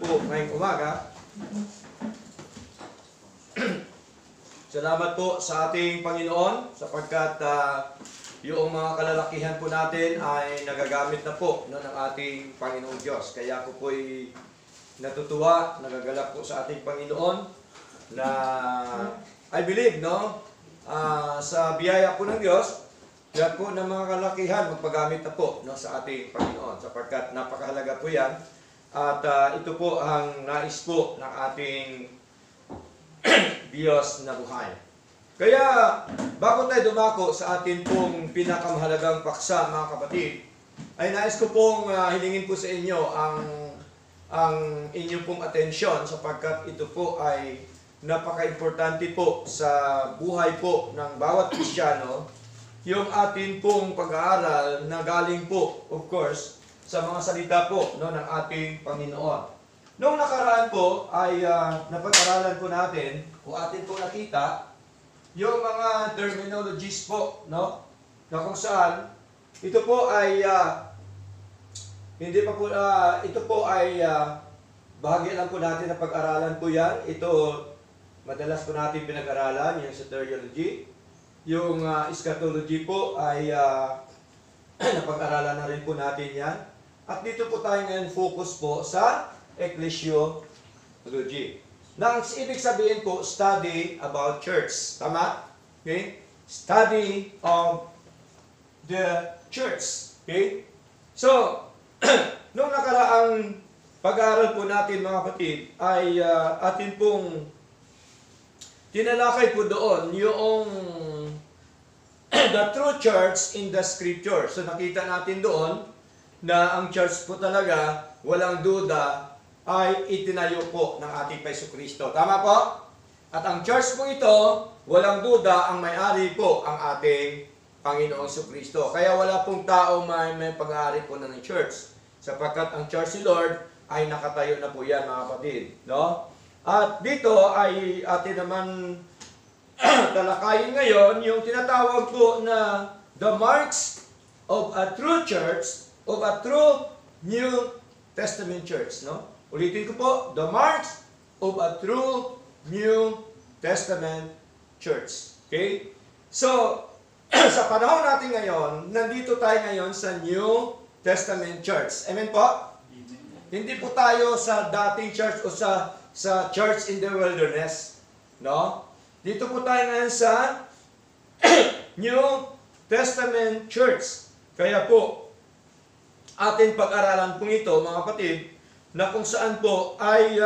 po ngayong umaga. Salamat po sa ating Panginoon sapagkat yung mga kalalakihan po natin ay nagagamit na po ng ating Panginoong Diyos. Kaya ako po'y natutuwa, nagagalak po sa ating Panginoon na I believe, sa biyaya po ng Diyos, yan po ng mga kalalakihan magpagamit na po sa ating Panginoon sapagkat napakahalaga po yan. At ito po ang nais po ng ating Diyos na buhay. Kaya, bago tayo dumako sa atin pong pinakamahalagang paksa, mga kapatid, ay nais ko pong hilingin po sa inyo ang inyong pong atensyon sapagkat ito po ay napaka-importante po sa buhay po ng bawat Kristiyano, yung atin pong pag-aaral na galing po, of course, sa mga salita po ng ating Panginoon. Noong nakaraan po ay napag-aralan po natin o atin po nakita yung mga terminologies po, na kung saan ito po ay ito po ay bahagi lang po natin na pag-aralan po yan. Ito madalas po natin pinag-aralan yung soteriology. Yung eschatology po ay napag-aralan na rin po natin yan. At dito po tayo ngayon focus po sa ecclesiology. Nang ibig sabihin po, study about church. Tama? Okay? Study of the church. Okay? So, nung nakaraang pag-aaral po natin mga kapatid, ay atin pong tinalakay po doon yung the true church in the scripture. So, nakita natin doon na ang church po talaga, walang duda, ay itinayo po ng ating Jesucristo. Tama po? At ang church po ito, walang duda, ang may-ari po ang ating Panginoong Jesucristo. Kaya wala pong tao may pag-aari po ng church. Sapagkat ang church ni Lord ay nakatayo na po yan, mga kapatid. No? At dito ay atin naman talakayin ngayon yung tinatawag po na the marks of a true church, of a true New Testament church. No? Ulitin ko po, the marks of a true New Testament church. Okay? So, sa panahon natin ngayon, nandito tayo ngayon sa New Testament church. Amen po? Amen. Hindi po tayo sa dating church o sa church in the wilderness. No? Dito po tayo ngayon sa New Testament church. Kaya po, ating pag-aralan po ito, mga kapatid, na kung saan po ay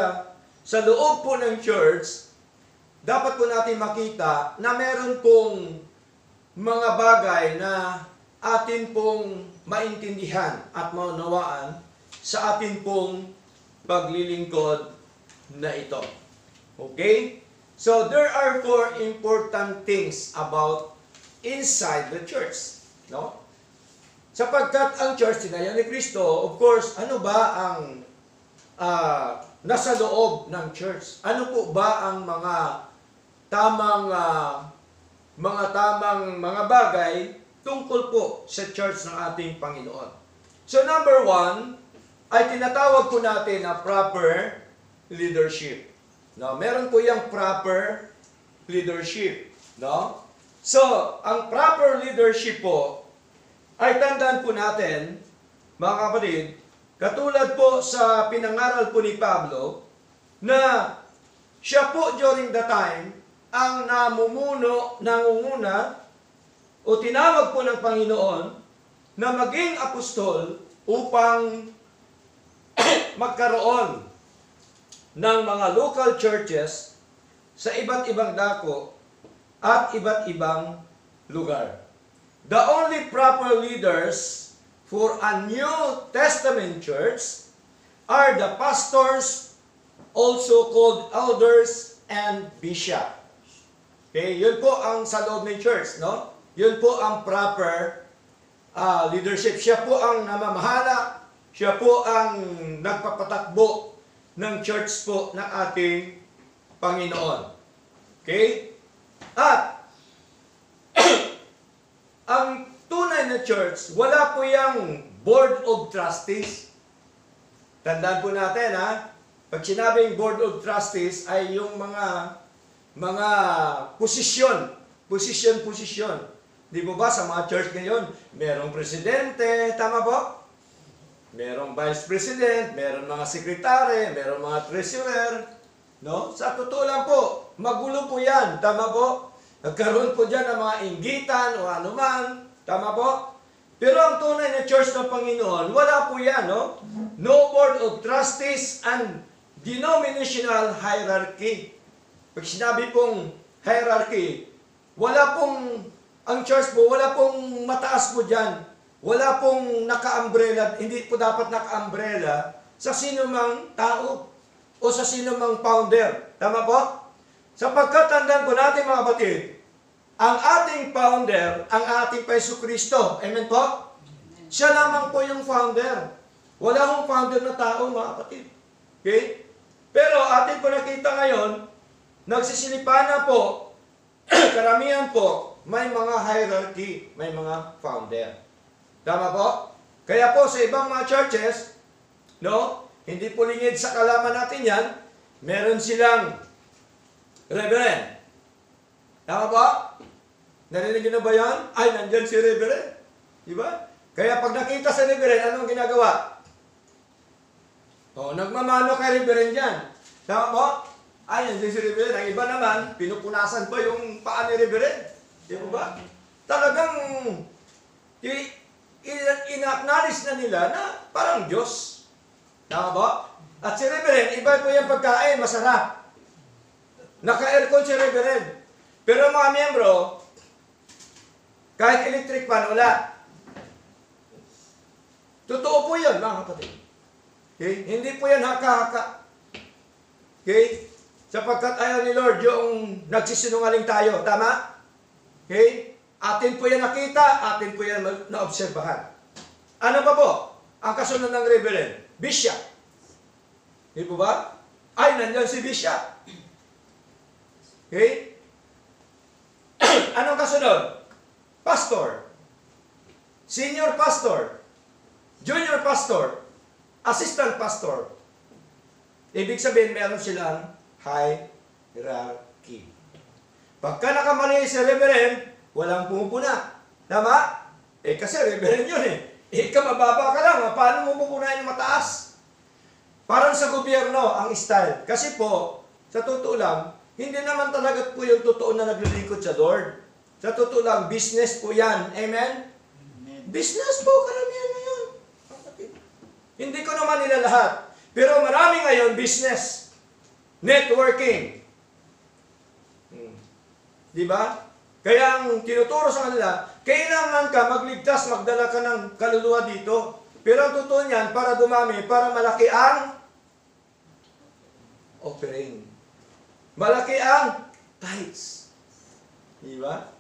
sa loob po ng church, dapat po natin makita na meron pong mga bagay na atin pong maintindihan at maunawaan sa atin pong paglilingkod na ito. Okay? So, there are 4 important things about inside the church. No? Sapagkat ang church na yan ni Kristo, of course, ano ba ang nasa loob ng church? Ano po ba ang mga tamang mga bagay tungkol po sa church ng ating Panginoon? So number 1 ay tinatawag po natin na proper leadership. No, meron po yung proper leadership, no? So, ang proper leadership po ay tandaan po natin, mga kapatid, katulad po sa pinangaral po ni Pablo, na siya po during the time, ang nangunguna, o tinawag po ng Panginoon, na maging apostol upang magkaroon ng mga local churches sa iba't ibang dako at iba't ibang lugar. The only proper leaders for a New Testament church are the pastors, also called elders and bishop. Okay, yun po ang sa loob ng church, no? Yun po ang proper leadership. Siya po ang namamahala, siya po ang nagpapatakbo ng church po ng ating Panginoon. Okay? At ang tunay na church, wala po yung board of trustees. Tandaan po natin, ha? Pag sinabing Board of Trustees ay yung mga posisyon. Di ba ba sa mga church ngayon, merong presidente, tama po? Merong vice president, merong mga sekretary, merong mga treasurer, no? Sa totoo lang po, magulo po yan, tama po? Nagkaroon po dyan ng mga inggitan o anuman, tama po? Pero ang tunay na church ng Panginoon, wala po yan, no? No Board of Trustees and denominational hierarchy. Pag sinabi pong hierarchy, ang church po, wala pong mataas po dyan. Wala pong naka-umbrella, hindi po dapat naka-umbrella sa sino mang tao o sa sino mang founder. Tama po? Sapagkat tandaan po natin mga kapatid, ang ating founder, ang ating Jesucristo. Amen po? Siya lamang po yung founder. Wala hong founder na tao mga kapatid. Okay? Pero atin po nakita ngayon, nagsisilipan na po, karamihan po, may mga hierarchy, may mga founder. Tama po? Kaya po sa ibang mga churches, no, hindi po lingid sa kalaman natin yan, meron silang reverend. Tama po? Narinig nyo na ba yan? Ay, nandyan si reverend. Diba? Kaya pag nakita sa reverend, anong ginagawa? O, nagmamano kay reverend yan. Tama po? Ay, nandyan si reverend. Ang iba naman, pinupunasan pa yung paa ni reverend. Di ba? Talagang in-acknowledge na nila na parang Diyos. Tama ba? At si Reverend, iba po yung pagkain, masarap. Naka-aircon si Reverend. Pero mga miyembro, kahit electric fan, wala. Totoo po yun, mga kapatid. Okay? Hindi po yan haka-haka. Okay? Sapagkat ayaw ni Lord yung nagsisinungaling tayo. Tama? Okay? Atin po yan nakita, atin po yan naobserbahan. Ano pa po? Ang kasunod ng reverend? Bishop. Di po ba? Ay, nandiyan si Bishop. Okay? Anong kasunod? Pastor. Senior pastor. Junior pastor. Assistant pastor. Ibig sabihin, meron silang hierarchy. Pagka nakamali si reverend, walang pumupuna. Tama? Kasi reverend yun mababa ka lang. Paano mo pupunahin yung mataas? Parang sa gobyerno, ang style. Kasi po, sa totoo lang, hindi naman talaga po yung totoo na naglilingkod sa Lord. Sa totoo lang, business po yan. Amen? Business po, karamihan na yun. Hindi ko naman nila lahat. Pero marami ngayon, business. Networking. Di ba? Kaya ang tinuturo sa kanila, kailangan ka magligtas, magdala ka ng kaluluwa dito. Pero ang totoo niyan, para dumami, para malaki ang offering. Malaki ang tithes. Di ba?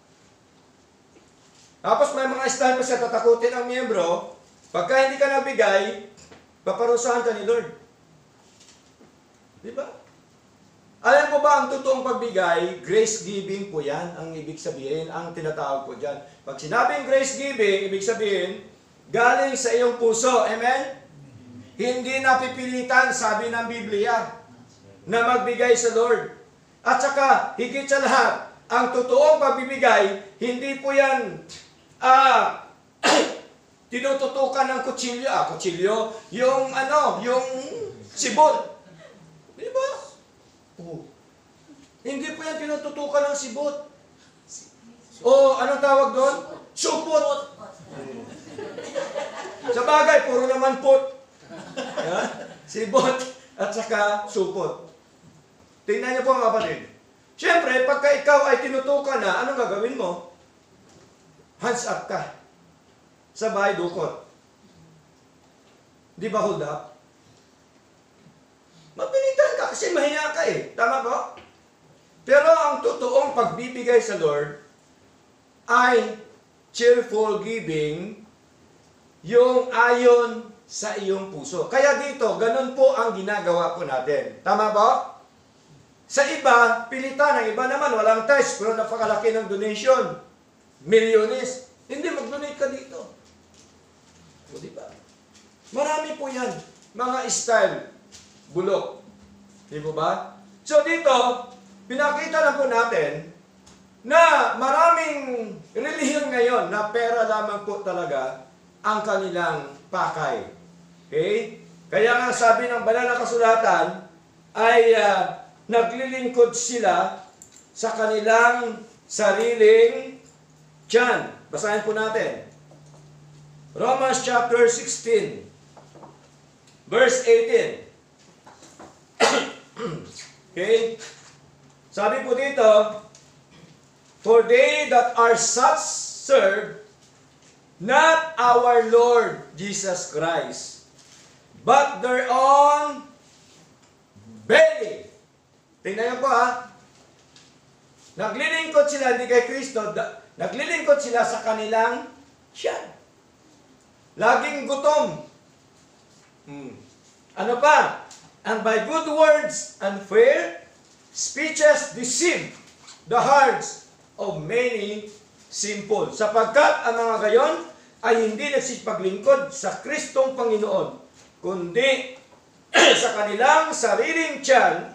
Tapos may mga style pa siya, tatakutin ang miyembro. Pagka hindi ka nabigay, paparusahan ka ni Lord. Di ba? Alam po ba ang totoong pagbigay, grace giving po yan, ang ibig sabihin, ang tinatawag po dyan. Pag sinabing grace giving, ibig sabihin, galing sa iyong puso. Amen? Hindi napipilitan, sabi ng Biblia, na magbigay sa Lord. At saka, higit sa lahat, ang totoong pagbibigay, hindi po yan tinututukan ng kutsilyo, yung sibot. Di ba? Hindi po yan tinututukan ng sibot. O, anong tawag doon? Supot. Sa bagay, puro naman pot. Sibot at saka supot. Tingnan niyo po mga kapatid. Siyempre, pagka ikaw ay tinutukan na, anong gagawin mo? Hands up ka. Sabay, dukot. Di ba hold up? Mapilitan ka kasi mahiya ka Tama po? Pero ang totoong pagbibigay sa Lord ay cheerful giving, yung ayon sa iyong puso. Kaya dito, ganun po ang ginagawa po natin. Tama po? Sa iba, pilitan. Ang iba naman, walang tithes, pero napakalaki ng donation. Milyones. Hindi, mag-donate ka dito. O, diba? Marami po yan. Mga style. Bulok. Di po ba? So dito, pinakita lang po natin na maraming relihiyon ngayon na pera lamang po talaga ang kanilang pakay. Okay? Kaya nga sabi ng banal na kasulatan ay naglilingkod sila sa kanilang sariling tiyan. Basahin po natin. Romans chapter 16, verse 18. Okay? Sabi po dito, for they that are such serve not our Lord Jesus Christ, but their own belly. Tingnan niyo po ha. Naglilingkod sila hindi kay Kristo, naglilingkod sila sa kanilang tiyan. Laging gutom. Ano pa? And by good words and fair speeches deceive the hearts of many simple. Sapagkat ang mga gayon ay hindi nagsipaglingkod sa Kristong Panginoon, kundi sa kanilang sariling tiyan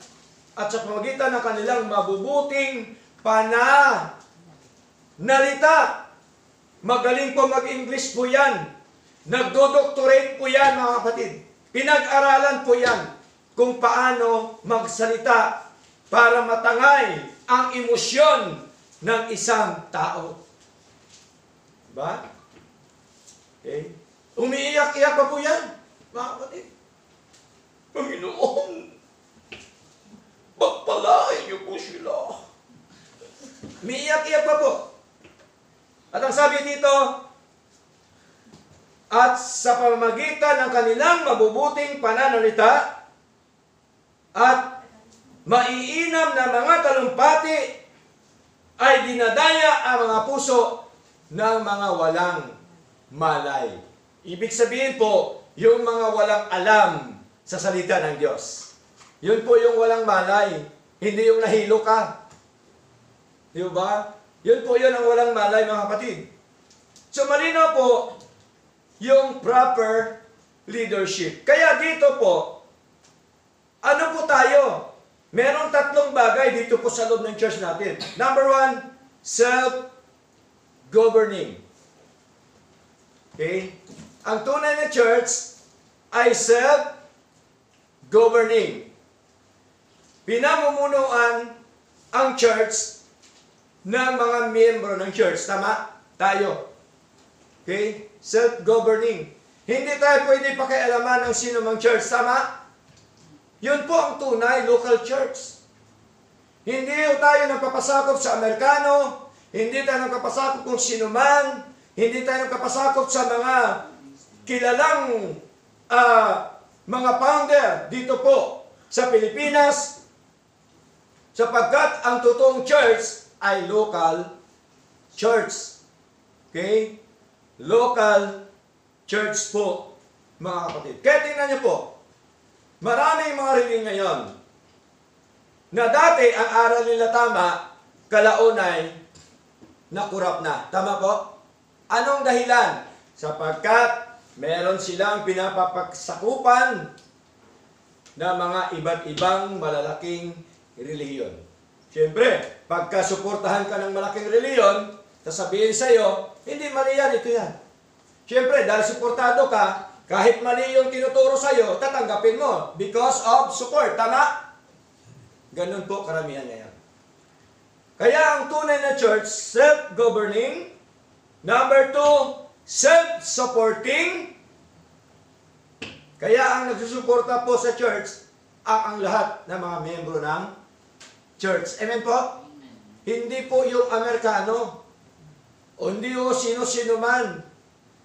at sa pamamagitan ng kanilang mabubuting pananalita. Magaling po mag-English po yan. Nagdo-doctorate po yan, mga kapatid. Pinag-aralan po yan kung paano magsalita para matangay ang emosyon ng isang tao. Diba? Okay? Umiiyak-iyak pa po yan, mga kapatid. Panginoon, pagpalain niyo po sila. Umiiyak-iyak pa po. At ang sabi dito, at sa pamamagitan ng kanilang mabubuting pananalita at maiinam na mga talumpati ay dinadaya ang mga puso ng mga walang malay. Ibig sabihin po, yung mga walang alam sa salita ng Diyos. Yun po yung walang malay, hindi yung nahilo ka. Di ba? Yun po yun ang walang malay, mga kapatid. So malinaw po yung proper leadership. Kaya dito po, ano po tayo? Merong tatlong bagay dito po sa loob ng church natin. Number one, self-governing. Okay? Ang tunay na church ay self-governing. Pinamumunuan ang church ng mga miyembro ng church. Tama? Tayo. Okay? Self-governing. Hindi tayo pwede pakialaman ng sino mang church. Tama? Yun po ang tunay local church. Hindi tayo nagpapasakop sa Amerikano, hindi tayo nagpapasakop kung sino man, hindi tayo nagpapasakop sa mga kilalang mga founder dito po sa Pilipinas, sapagkat ang totoong church ay local church. Okay? Local church po, mga kapatid. Kaya tingnan niyo po, maraming mga relihiyon ngayon na dati ang aral nila tama, kalaunay nakurap na. Tama po? Anong dahilan? Sapagkat meron silang pinapapagsakupan na mga iba't ibang malalaking relihiyon. Siyempre, pagka suportahan ka ng malaking relihiyon, sasabihin sa'yo, hindi mali yan, ito yan. Siyempre, dahil suportado ka, kahit mali yung tinuturo sa'yo, tatanggapin mo because of support. Tama? Ganun po karamihan ngayon. Kaya ang tunay na church, self-governing. Number two, self-supporting. Kaya ang nagsusuporta po sa church, ang lahat ng mga miyembro ng church. Amen po? Amen. Hindi po yung Amerikano. O hindi po sino-sino man.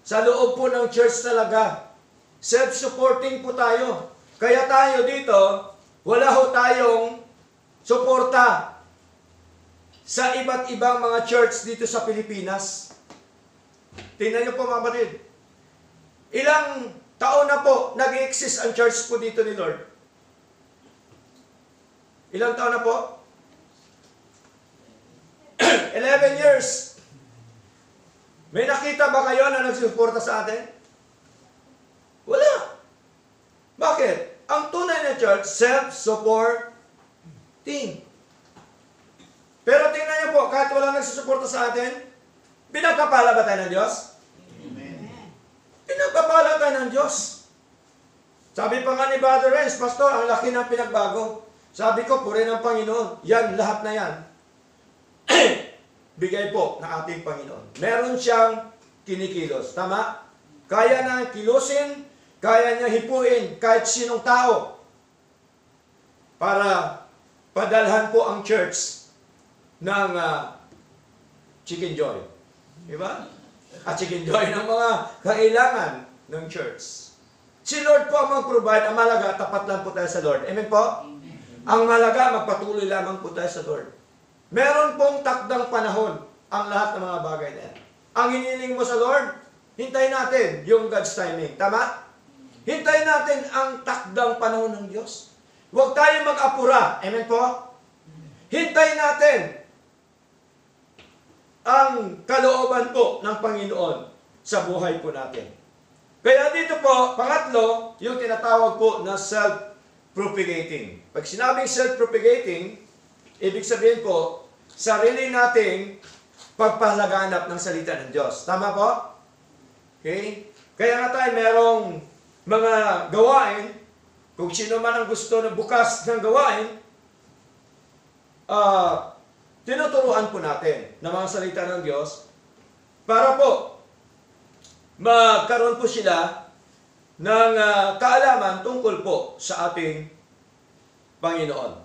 Sa loob po ng church talaga. Self-supporting po tayo. Kaya tayo dito, wala ho tayong suporta sa iba't ibang mga church dito sa Pilipinas. Tingnan niyo po, mga kapatid. Ilang taon na po nag-exist ang church po dito ni Lord? Ilang taon na po? 11 years. May nakita ba kayo na nagsuporta sa atin? Wala. Bakit? Ang tunay na church church, self-supporting. Pero tingnan niyo po, kahit walang nagsusuporta sa atin, pinagpapala ba tayo ng Diyos? Amen. Pinagpapala tayo ng Diyos. Sabi pa nga ni Brother Renz, Pastor, ang laki ng pinagbago. Sabi ko, puri ng Panginoon. Yan, lahat na yan. Bigay po ng ating Panginoon. Meron siyang kinikilos. Tama? Kaya na kilusin, kaya niya hipuin kahit sinong tao para padalhan po ang church ng chicken joy. Diba? At chicken joy ng mga kailangan ng church. Si Lord po ang mag-provide. Ang malaga, tapat lang po tayo sa Lord. Amen po? Amen. Ang malaga, magpatuloy lamang po tayo sa Lord. Meron pong takdang panahon ang lahat ng mga bagay na yan. Ang hiniling mo sa Lord, hintayin natin yung God's timing. Tama? Hintayin natin ang takdang panahon ng Diyos. Huwag tayo mag-apura. Amen po? Hintayin natin ang kalooban po ng Panginoon sa buhay po natin. Kaya dito po, pangatlo, yung tinatawag po na self-propagating. Pag sinabing self-propagating, ibig sabihin po, sarili nating pagpalaganap ng salita ng Diyos. Tama po? Okay? Kaya nga tayo merong mga gawain, kung sino man ang gusto na bukas ng gawain, tinuturuan po natin ng mga salita ng Diyos para po magkaroon po sila ng kaalaman tungkol po sa ating Panginoon.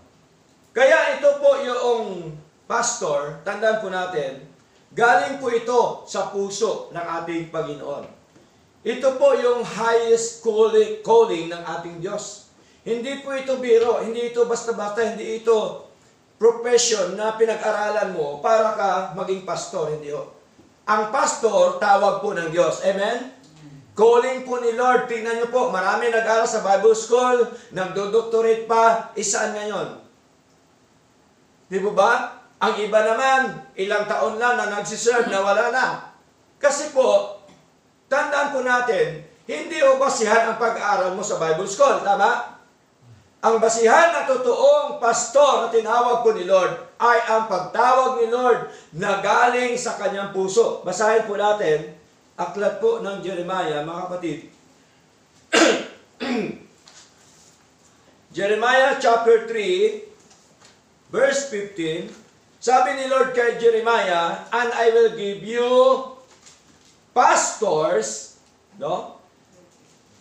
Kaya ito po yung pastor, tandaan po natin, galing po ito sa puso ng ating Panginoon. Ito po yung highest calling ng ating Diyos. Hindi po ito biro, hindi ito basta-basta, hindi ito profession na pinag-aralan mo para ka maging pastor, hindi o. Ang pastor, tawag po ng Diyos. Amen? Calling po ni Lord. Tingnan nyo po, marami nag-aral sa Bible School, nagdo-doctorate pa, isaan ngayon? Di ba? Ang iba naman, ilang taon lang na nagsiserve na wala na. Kasi po, tandaan po natin, hindi o basihan ang pag-aaral mo sa Bible School. Tama? Ang basihan na totoong pastor na tinawag po ni Lord ay ang pagtawag ni Lord na galing sa kanyang puso. Basahin po natin, aklat po ng Jeremiah, mga kapatid. Jeremiah chapter 3, verse 15, sabi ni Lord kay Jeremiah, and I will give you pastors, no?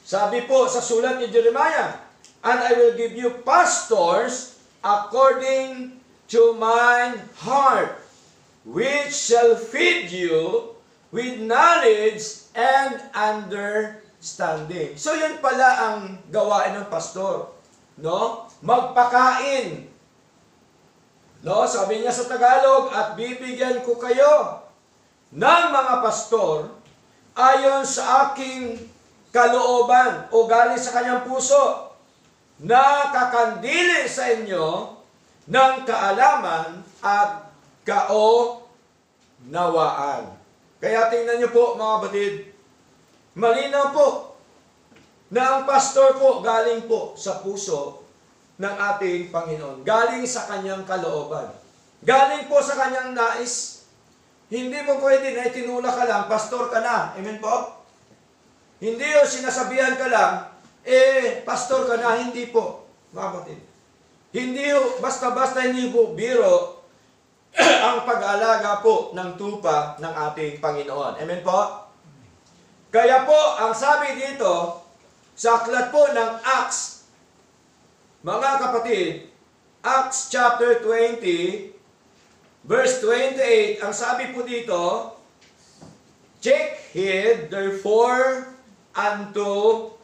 Sabi po sa sulat ni Jeremiah, and I will give you pastors according to mine heart, which shall feed you with knowledge and understanding. So yun pala ang gawain ng pastor, no? Magpakain. No, sabi niya sa Tagalog, at bibigyan ko kayo ng mga pastor ayon sa aking kalooban o galing sa kanyang puso, na kakandili sa inyo ng kaalaman at kaunawaan. Kaya tingnan niyo po mga batid, malinaw po na ang pastor po galing po sa puso ng ating Panginoon. Galing sa kanyang kalooban. Galing po sa kanyang nais. Hindi mo pwede na itinula ka lang, pastor ka na. Amen po? Hindi o sinasabihan ka lang, pastor ka na, hindi po, mga kapatid. Hindi basta-basta hindi po biro ang pag-aalaga po ng tupa ng ating Panginoon. Amen po? Kaya po, ang sabi dito, sa aklat po ng Acts, mga kapatid, Acts chapter 20, verse 28, ang sabi po dito, take heed, therefore, unto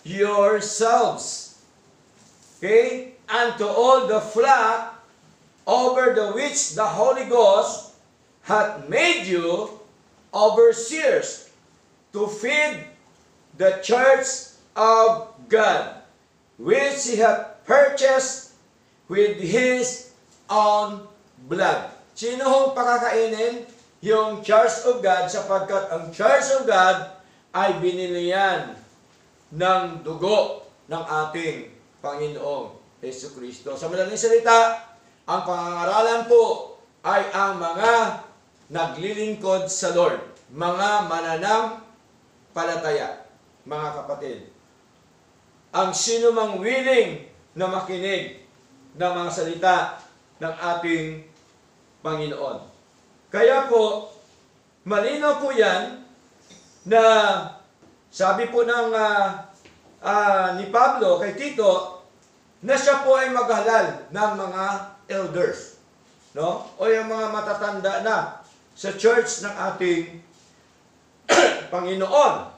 yourselves, okay, unto all the flock over the which the Holy Ghost hath made you overseers to feed the church of God, which he hath purchased with his own blood. Sino hong pakakainin? Yung church of God, sapagkat ang church of God ay binili yan ng dugo ng ating Panginoong Jesucristo. Sa madaling salita, ang pangangaralan po ay ang mga naglilingkod sa Lord, mga mananampalataya, mga kapatid. Ang sino mang willing na makinig ng mga salita ng ating Panginoon. Kaya po, malinaw po yan na sabi po ng ni Pablo kay Tito na siya po ay maghalal ng mga elders, no? O yung mga matatanda na sa church ng ating Panginoon.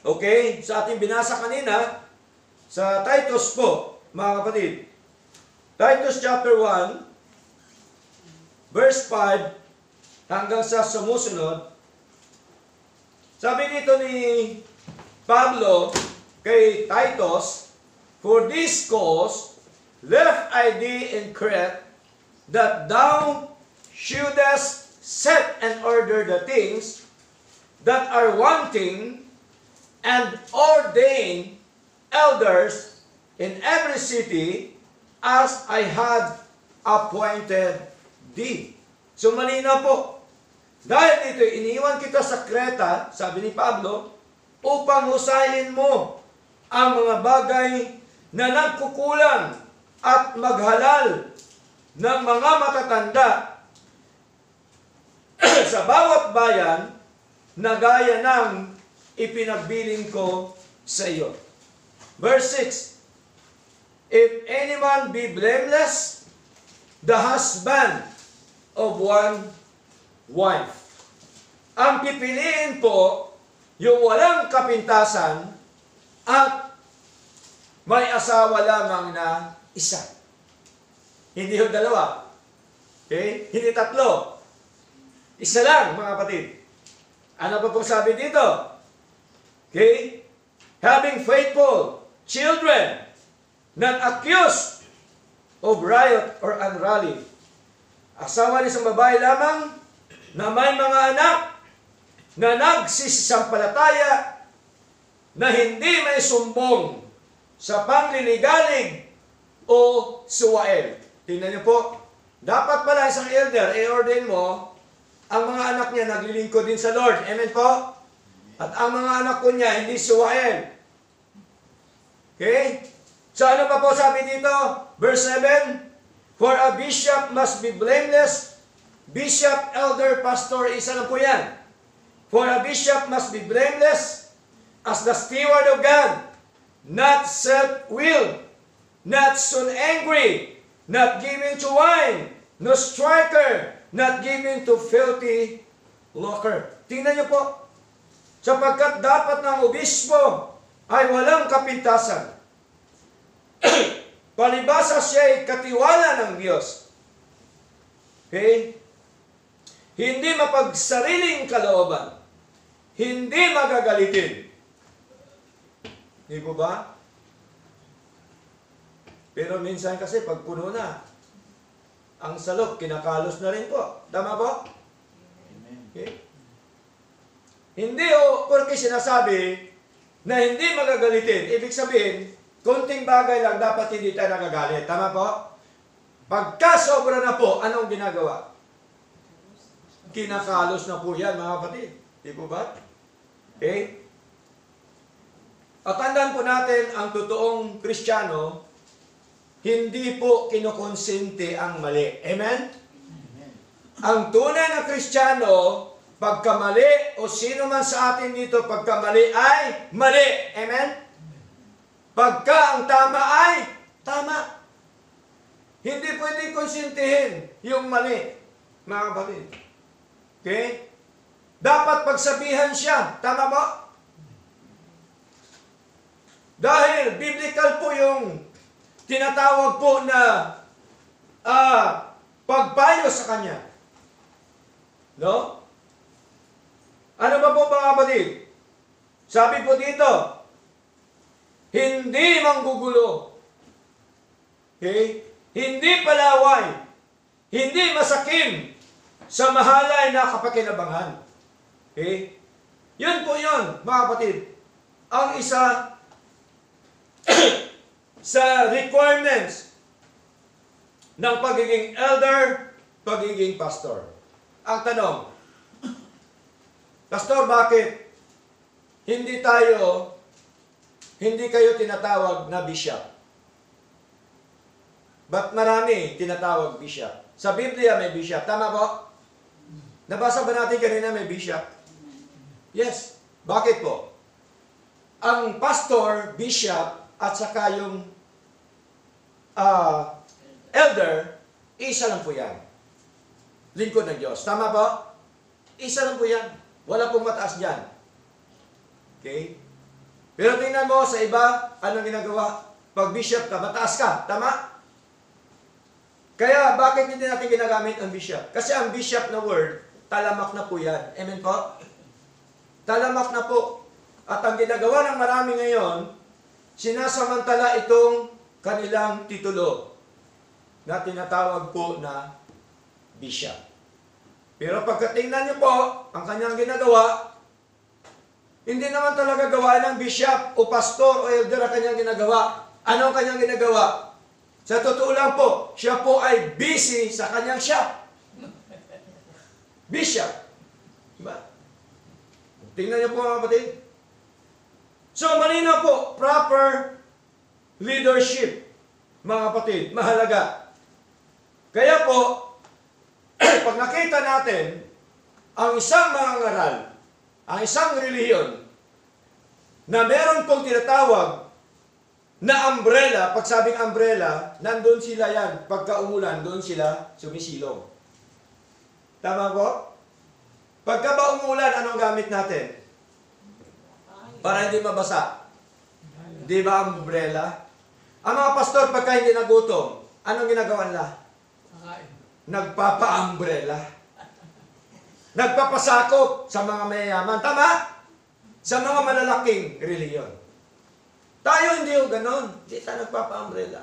Okay? Sa ating binasa kanina, sa Titus po, mga kapatid. Titus chapter 1, verse 5, hanggang sa sumusunod. Sabi dito ni Pablo kay Titus, "For this cause left I thee in Crete, that thou shouldest set and order the things that are wanting, and ordain elders in every city, as I had appointed thee." So malinaw po. Dahil dito, iniwan kita sa Creta, sabi ni Pablo, upang husayin mo ang mga bagay na nagkukulang at maghalal ng mga matatanda sa bawat bayan na gaya ng ipinagbiling ko sa iyo. Verse 6, "If any man be blameless, the husband of one wife." Ang pipiliin po, yung walang kapintasan at may asawa lamang na isa. Hindi yung dalawa. Okay? Hindi tatlo. Isa lang, mga kapatid. Ano pa pong sabi dito? Okay? "Having faithful children, not accused of riot or unrally." Asawa ng isang babae lamang na may mga anak na nagsisisampalataya, na hindi may sumbong sa pangliligalig o suwael. Tingnan niyo po, dapat pala isang elder, i-ordain mo, ang mga anak niya naglilingkod din sa Lord. Amen po? At ang mga anak ko niya, hindi suwael. Okay? So ano pa po sabi dito? Verse 7, "For a bishop must be blameless." Bishop, elder, pastor, isa lang po yan. "For a bishop must be blameless as the steward of God, not self-willed, not soon angry, not given to wine, no striker, not given to filthy lucre." Tingnan niyo po, sapagkat dapat ng obispo ay walang kapintasan. Palibasa siya ay katiwala ng Diyos. Okay? Hindi mapagsariling kalooban. Hindi magagalitin. Di po ba? Pero minsan kasi pag puno na, ang salok, kinakalos na rin po. Tama po? Okay? Hindi porque sinasabi na hindi magagalitin. Ibig sabihin, konting bagay lang dapat hindi tayo nagagalit. Tama po? Pagka sobra na po, anong ginagawa? Kinakalos na po yan, mga kapatid. Di po ba? Okay? At tandaan po natin, ang totoong Kristiyano, hindi po kinukonsente ang mali. Amen? Amen. Ang tunay na Kristiyano, pagkamali, o sino man sa atin dito, pagkamali ay mali. Amen? Pagka ang tama ay tama. Hindi pwede konsintihin yung mali, mga kapatid. Okay? Dapat pagsabihan siya. Tama ba? Dahil biblical po yung tinatawag po na pagpayo sa kanya. No? Ano ba po, mga kapatid? Sabi po dito, hindi manggugulo. Okay? Hindi palaway. Hindi masakim sa mahalay na kapakinabangan. Okay? Yun po yun, mga kapatid. Ang isa sa requirements ng pagiging elder, pagiging pastor. Ang tanong, Pastor, bakit hindi kayo tinatawag na bishop? Ba't marami tinatawag bishop? Sa Biblia may bishop. Tama po? Nabasa ba natin kanina may bishop? Yes. Bakit po? Ang pastor, bishop, at saka yung elder, isa lang po yan. Lingkod ng Diyos. Tama po? Isa lang po yan. Wala pong mataas dyan. Okay? Pero tingnan mo sa iba, anong ginagawa? Pag bishop ka, mataas ka. Tama? Kaya, bakit hindi natin ginagamit ang bishop? Kasi ang bishop na word, talamak na po yan. Amen po? Talamak na po. At ang ginagawa ng marami ngayon, sinasamantala itong kanilang titulo na tinatawag po na bishop. Pero pagkatingnan niyo po, ang kanyang ginagawa, hindi naman talaga gawa ng bishop o pastor o elder ang kanyang ginagawa. Ano ang kanyang ginagawa? Sa totoo lang po, siya po ay busy sa kanyang shop. Bishop. Diba? Tingnan niyo po mga kapatid. So, malinaw po, proper leadership, mga kapatid, mahalaga. Kaya po, pag nakita natin ang isang mangangaral, ang isang relihiyon, na meron pong tinatawag na umbrella, pag sabing umbrella, nandun sila yan. Pagka umulan, doon sila sumisilong. Tama po? Pagka ba umulan, anong gamit natin? Para hindi mabasa. Di ba umbrella? Ang mga pastor, pagka hindi nagutom, anong ginagawa nila? Nagpapa-umbrella. Nagpapasakop sa mga mayayaman. Tama? Sa mga malalaking reliyon. Tayo hindi yung ganon. Hindi tayo nagpapa-umbrella.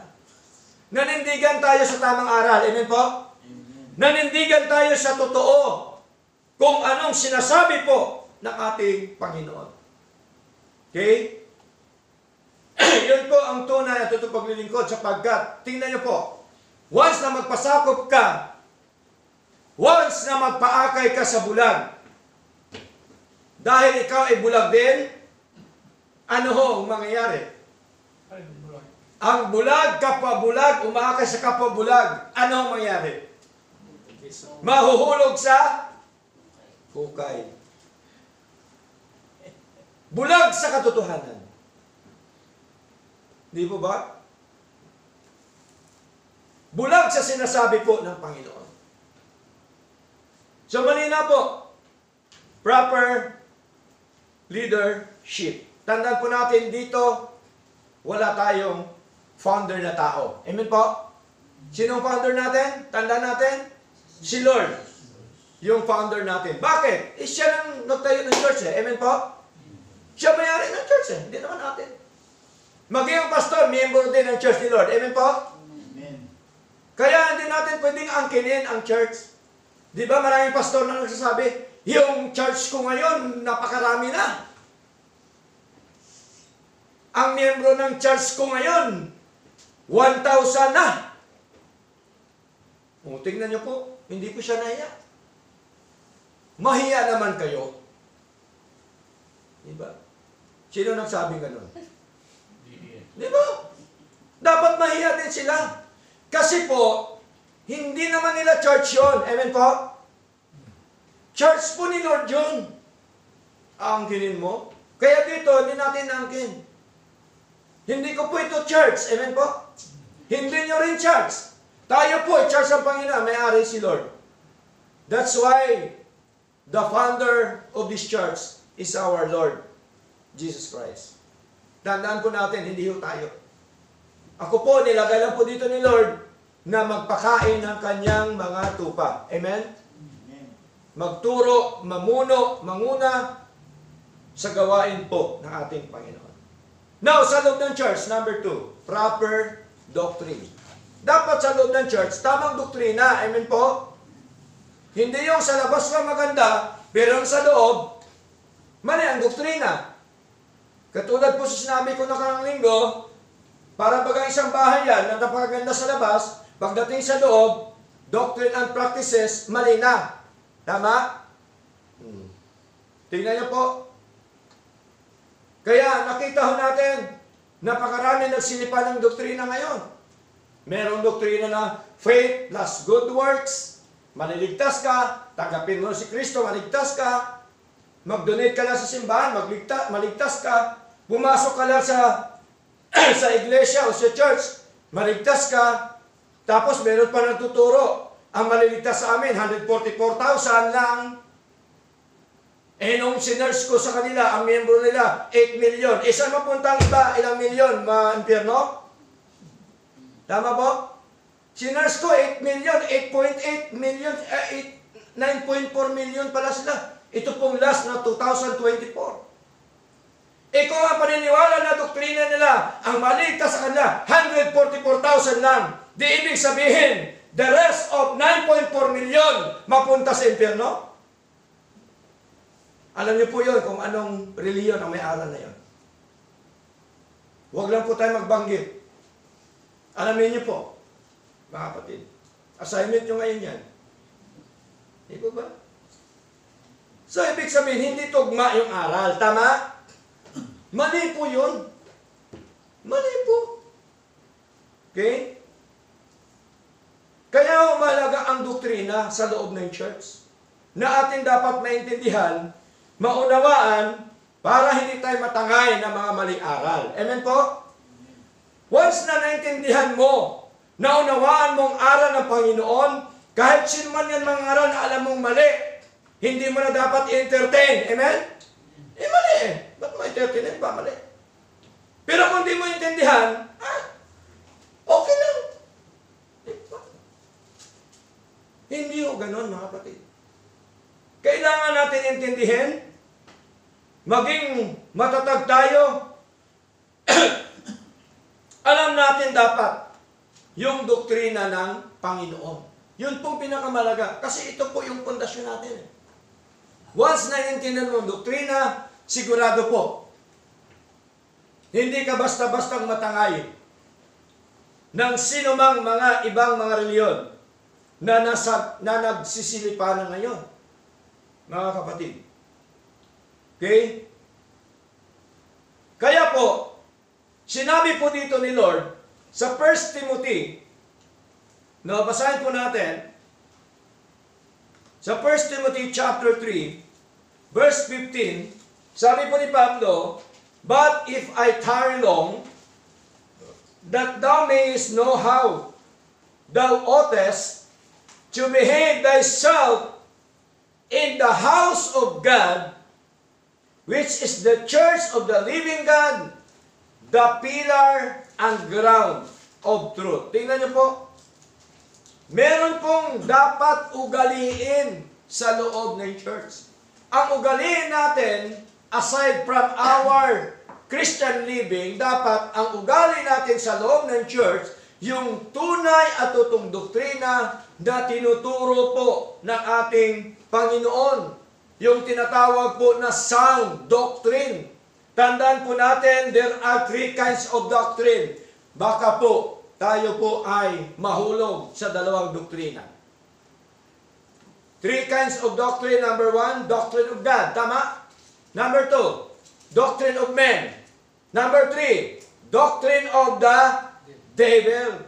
Nanindigan tayo sa tamang aral. Amen po? Amen. Nanindigan tayo sa totoo kung anong sinasabi po ng ating Panginoon. Okay? Yun po ang tunay at totoong paglilingkod sapagkat, tingnan niyo po, once na magpasakop ka, once na magpaakay ka sa bulag, dahil ikaw ay bulag din, ano ho ang mangyayari? Ang bulag, kapwa bulag, umaakay sa kapwa bulag, ano ang mangyayari? Mahuhulog sa hukay. Bulag sa katotohanan. Di po ba? Bulag sa sinasabi po ng Panginoon. So malina po, proper leadership. Tandaan po natin dito, wala tayong founder na tao. Amen po? Sinong founder natin? Tandaan natin? Si Lord. Yung founder natin. Bakit? Siya nang nagtayo ng church eh. Amen po? Siya may-ari ng church eh. Hindi naman natin. Maging ang pastor, member din ng church ni Lord. Amen po? Amen. Kaya hindi natin pwedeng angkinin ang church. Di ba maraming pastor na nagsasabi, yung church ko ngayon, napakarami na. Ang miyembro ng church ko ngayon, 1,000 na. O, tingnan niyo po, hindi po siya nahiya. Mahiya naman kayo. Di ba? Sino nagsabing ganun? Di ba? Dapat mahiya din sila. Kasi po, hindi naman nila church yun. Amen po? Church po ni Lord yun. Angkinin mo. Kaya dito, hindi natin angkin. Hindi ko po ito church. Amen po? Hindi nyo rin church. Tayo po, church ng Panginoon, may-ari si Lord. That's why the founder of this church is our Lord, Jesus Christ. Tandaan po natin, hindi ho tayo. Ako po, nilagay lang po dito ni Lord na magpakain ng kanyang mga tupa. Amen? Amen. Magturo, mamuno, manguna sa gawain po ng ating Panginoon. Now, sa loob ng church, number 2, proper doctrine. Dapat sa loob ng church, tamang doktrina. Amen po? Hindi yung sa labas lang maganda, pero yung sa loob, mali ang doktrina. Katulad po sa sinabi ko nakarang linggo, Para bagang isang bahay yan na napakaganda sa labas, pagdating sa loob, doctrine and practices, mali na. Tama? Tingnan niyo po. Kaya nakita ho natin, napakarami nagsilipan ng doktrina ngayon. Merong doktrina na faith plus good works, maliligtas ka, tanggapin mo si Kristo, maligtas ka, mag-donate ka lang sa simbahan, maligtas ka, pumasok ka lang sa iglesia o sa church, maligtas ka, tapos meron pa nagtuturo, ang maliligtas sa amin, 144,000 lang. Nung sinerge ko sa kanila, ang miyembro nila, 8 million. Saan mapunta ang iba? Ilang milyon? Ma-impyerno? Tama po? Sinerge ko, 8 million, 8.8 million, 9.4 million pala sila. Ito pong last na 2024. Kung ang paniniwala na doktrina nila, ang maligtas sa kanila, 144,000 lang. Di ibig sabihin, the rest of 9.4 million mapunta sa impyerno? Alam niyo po yun kung anong reliyon ang may aral na yun. Huwag lang po tayo magbanggit. Alamin niyo po, mga kapatid. Assignment nyo ngayon yan. Di po ba? So, ibig sabihin, hindi tugma yung aral. Tama? Mali po yun. Mali po. Okay? Kaya umalaga ang doktrina sa loob ng church na atin dapat maintindihan, maunawaan, para hindi tayo matangay ng mga maling aral. Amen po? Once na naintindihan mo, naunawaan mong aral ng Panginoon, kahit sino man yan mga aral na alam mong mali, hindi mo na dapat i-entertain. Amen? Mali eh. Ba't mo i-entertain? Ba mali? Pero kung di mo intindihan, okay lang. Hindi o ganun, mga kapatid. Kailangan natin intindihin, maging matatag tayo. Alam natin dapat yung doktrina ng Panginoon. Yun pong pinakamalaga. Kasi ito po yung pundasyon natin. Once na intindihan mo ang doktrina, sigurado po, hindi ka basta-bastang matangay ng sinumang mga ibang mga reliyon na nagsisilipanan ngayon. Mga kapatid. Okay? Kaya po, sinabi po dito ni Lord sa 1 Timothy, no, basahin po natin, sa 1 Timothy chapter 3, verse 15, sabi po ni Pablo, but if I tarry long, that thou mayest know how thou oughtest to behave thyself in the house of God, which is the church of the living God, the pillar and ground of truth. Tingnan niyo po. Meron pong dapat ugaliin sa loob ng church. Ang ugaliin natin, aside from our Christian living, dapat ang ugali natin sa loob ng church, yung tunay at tutong doktrina na tinuturo po ng ating Panginoon. Yung tinatawag po na sound doctrine. Tandaan po natin, there are 3 kinds of doctrine. Baka po, tayo po ay mahulog sa dalawang doktrina. 3 kinds of doctrine. Number 1, doctrine of God. Tama? Number 2, doctrine of men. Number 3, doctrine of the devil.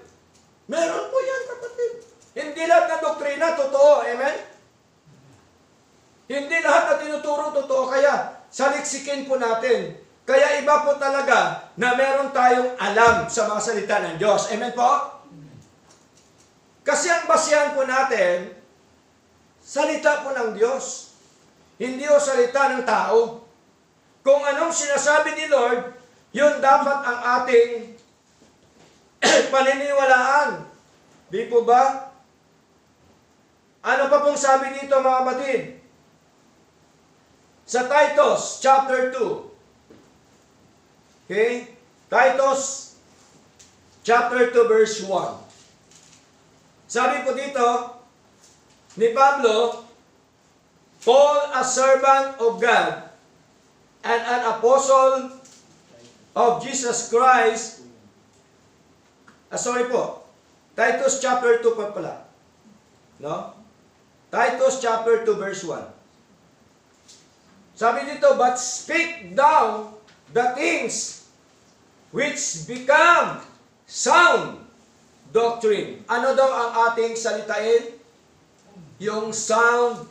Meron po yan, kapatid. Hindi lahat ng doktrina totoo. Amen? Hindi lahat na tinuturo totoo. Kaya, saliksikin po natin. Kaya iba po talaga na meron tayong alam sa mga salita ng Diyos. Amen po? Kasi ang basihan po natin, salita po ng Diyos. Hindi o salita ng tao. Kung anong sinasabi ni Lord, yun dapat ang ating paniniwalaan. Di po ba? Ano pa pong sabi dito, mga kapatid? Sa Titus chapter 2. Okay? Titus chapter 2 verse 1. Sabi po dito ni Pablo, Paul, a servant of God and an apostle of Jesus Christ, sorry po. Titus chapter 2 pa pala. No? Titus chapter 2 verse 1. Sabi dito, but speak thou the things which become sound doctrine. Ano daw ang ating salitain? Yung sound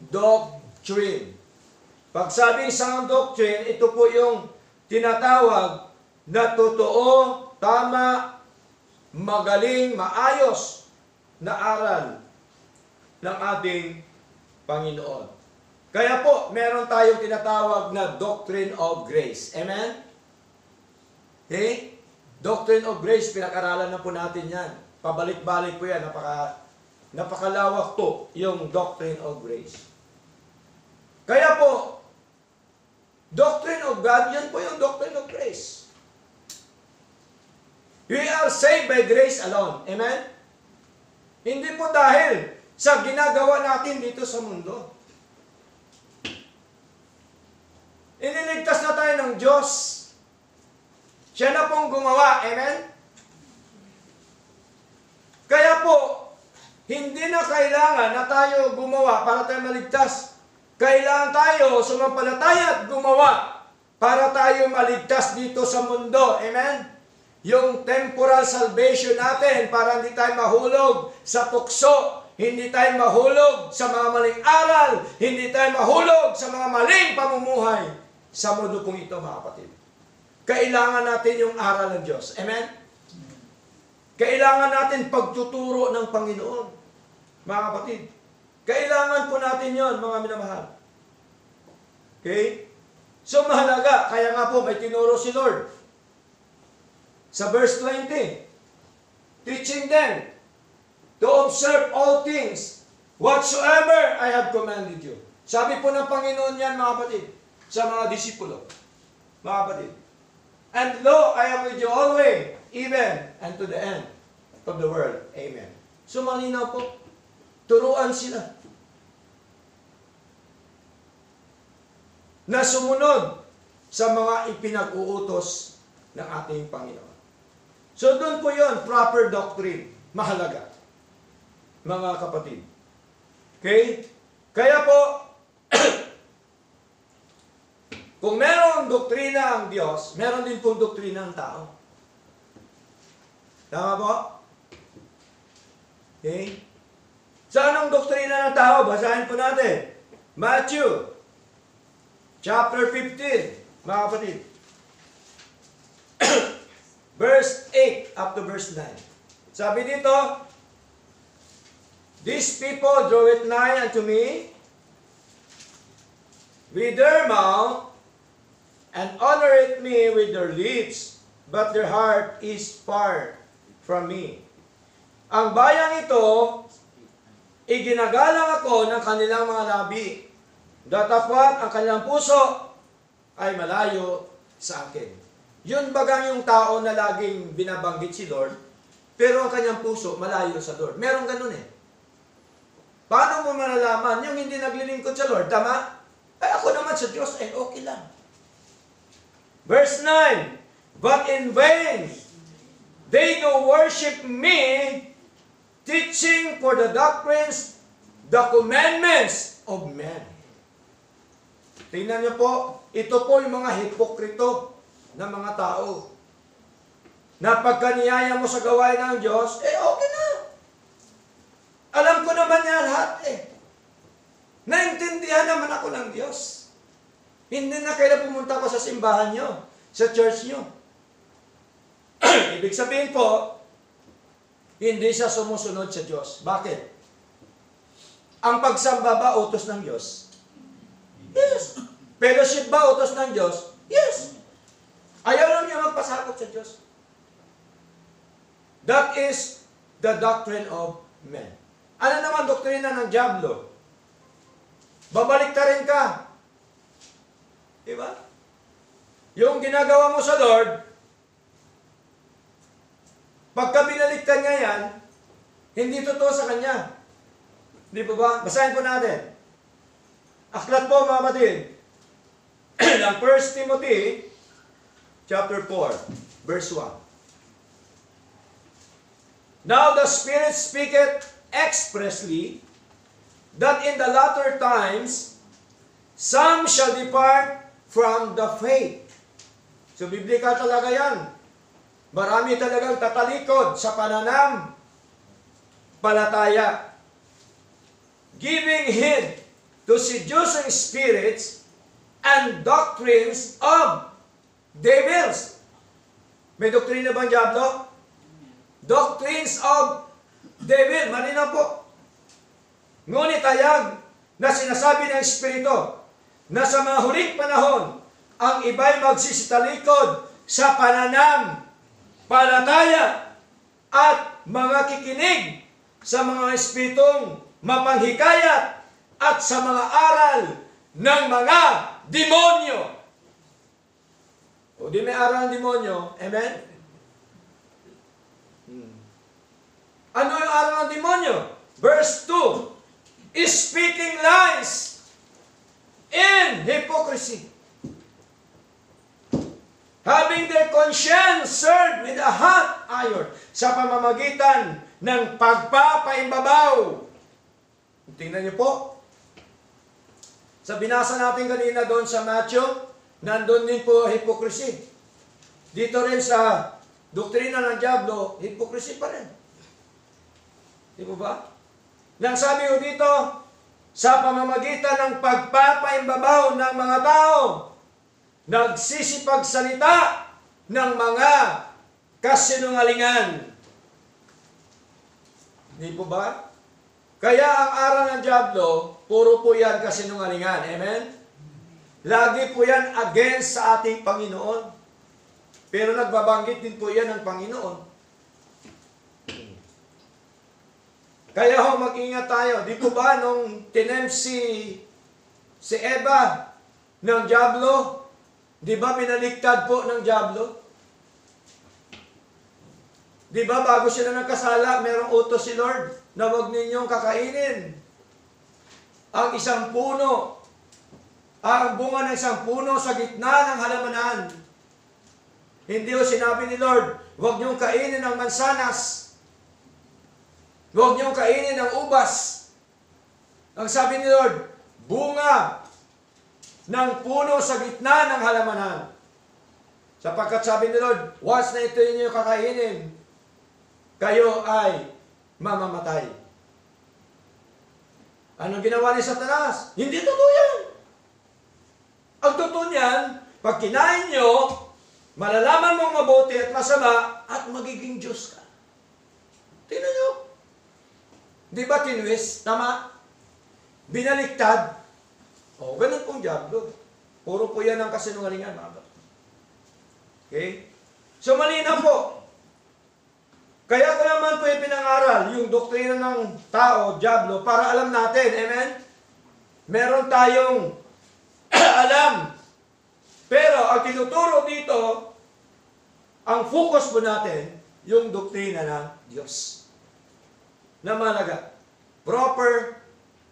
doctrine. Pag sabing sound doctrine, ito po yung tinatawag na totoo, tama, magaling, maayos na aral ng ating Panginoon. Kaya po, meron tayong tinatawag na doctrine of grace. Amen? Okay? Doctrine of grace, pinag-aralan na po natin yan. Pabalik-balik po yan. Napakalawak po yung doctrine of grace. Kaya po, doctrine of God, yan po yung doctrine of grace. We are saved by grace alone. Amen? Hindi po dahil sa ginagawa natin dito sa mundo. Iniligtas na tayo ng Diyos. Siya na pong gumawa. Amen? Kaya po, hindi na kailangan na tayo gumawa para tayo maligtas. Kailangan tayo sumampalataya at gumawa para tayo maligtas dito sa mundo. Amen? Yung temporal salvation natin para hindi tayo mahulog sa tukso, hindi tayo mahulog sa mga maling aral, hindi tayo mahulog sa mga maling pamumuhay sa mundo pong ito, mga kapatid. Kailangan natin yung aral ng Diyos. Amen? Kailangan natin pagtuturo ng Panginoon, mga kapatid. Kailangan po natin yon, mga minamahal. Okay? So, mahalaga. Kaya nga po, may tinuro si Lord. Sa verse 20, teaching them to observe all things whatsoever I have commanded you. Sabi po ng Panginoon yan, mga kapatid, sa mga disipulo. Mga kapatid. And lo, I am with you always, even unto the end of the world. Amen. So, malinaw po. Turuan sila na sumunod sa mga ipinag-uutos ng ating Panginoon. So, doon po yun, proper doctrine. Mahalaga. Mga kapatid. Okay? Kaya po, kung meron doktrina ang Diyos, meron din pong doktrina ang tao. Tama po? Okay? Saan ang doktrina ng tao? Basahin po natin. Matthew, chapter 15, mga kapatid. Verse 8 up to verse 9. Sabi dito, these people draw it nigh unto me with their mouth and honor it me with their lips, but their heart is far from me. Ang bayang ito, iginagalang ako ng kanilang mga labi, datapwat ang kanilang puso ay malayo sa akin. Yun bagang yung tao na laging binabanggit si Lord, pero ang kanyang puso malayo sa Lord. Meron ganun eh. Paano mo malalaman yung hindi naglilingkod sa Lord? Tama? Ay ako naman sa Diyos, okay lang. Verse 9, but in vain they do worship me, teaching for the doctrines, the commandments of men. Tingnan niyo po, ito po yung mga hipokrito ng mga tao. Na pagka niyaya mo sa gawain ng Diyos, okay na. Alam ko naman yan lahat Naintindihan naman ako ng Diyos. Hindi na kailan pumunta ko sa simbahan nyo, sa church nyo. Ibig sabihin po, hindi siya sumusunod sa Diyos. Bakit? Ang pagsamba ba utos ng Diyos? Yes. Fellowship ba utos ng Diyos? Yes. Ayaw lang niya magpasakot sa Diyos. That is the doctrine of men. Ano naman doktrina ng Diablo? Babalik ta rin ka. Diba? Yung ginagawa mo sa Lord, pagka binaliktad niya yan, hindi totoo sa Kanya. Di ba ba? Basahin po natin. Aklat po, mga kapatid, ng 1 Timothy, chapter 4, verse 1. Now the Spirit speaketh expressly, that in the latter times, some shall depart from the faith. So, biblical talaga yan. Marami talagang tatalikod sa pananam, palataya. Giving heed to seducing spirits and doctrines of devils. May doktrina bang diablo? Doctrines of devil. Malinaw po. Ngunit tayag na sinasabi ng Espiritu na sa mga huling panahon, ang iba'y magsisitalikod sa pananam, palataya, at mga kikinig sa mga espiritong mapanghikayat at sa mga aral ng mga demonyo. O di may aral ng demonyo, amen? Ano yung aral ng demonyo? Verse 2, is speaking lies in hypocrisy, having their conscience served with a hot iron, sa pamamagitan ng pagpapaimbabaw. Tingnan niyo po. Sa binasa natin kanina doon sa Matthew, nandun din po hypocrisy. Dito rin sa doktrina ng diablo, hypocrisy pa rin. Di ba ba? Nang sabi ko dito, sa pamamagitan ng pagpapaimbabaw ng mga tao, nagsisipagsalita ng mga kasinungalingan. Di po ba? Kaya ang aral ng diablo, puro po yan kasinungalingan. Amen? Lagi po yan against sa ating Panginoon. Pero nagbabanggit din po yan ng Panginoon. Kaya ho, mag-ingat tayo. Di po ba nung tinempt si Eva ng diablo, di ba pinaliktad po ng diablo? Di ba bago sila nagkasala, merong utos si Lord na huwag ninyong kakainin ang isang puno, ang bunga ng isang puno sa gitna ng halamanan. Hindi o sinabi ni Lord, huwag niyong kainin ang mansanas, huwag niyong kainin ang ubas. Ang sabi ni Lord, bunga ng puno sa gitna ng halamanan. Sapagkat sabi ni Lord, once na ito ninyo kakainin, kayo ay mamamatay. Anong ginawa ni Satanas? Hindi totoo yan. Ang totoo niyan, pag kinain nyo, malalaman mong mabuti at masama, at magiging Diyos ka. Tingnan nyo. Di ba tinwist? Tama? Binaliktad. O, ganun pong diablo. Puro po yan ang kasinungalingan. Okay? So, malinaw po. Kaya ko naman po ipinangaral yung doktrina ng tao, diablo, para alam natin. Amen? Meron tayong alam. Pero ang tinuturo dito, ang focus po natin, yung doktrina ng Diyos. Na malaga. Proper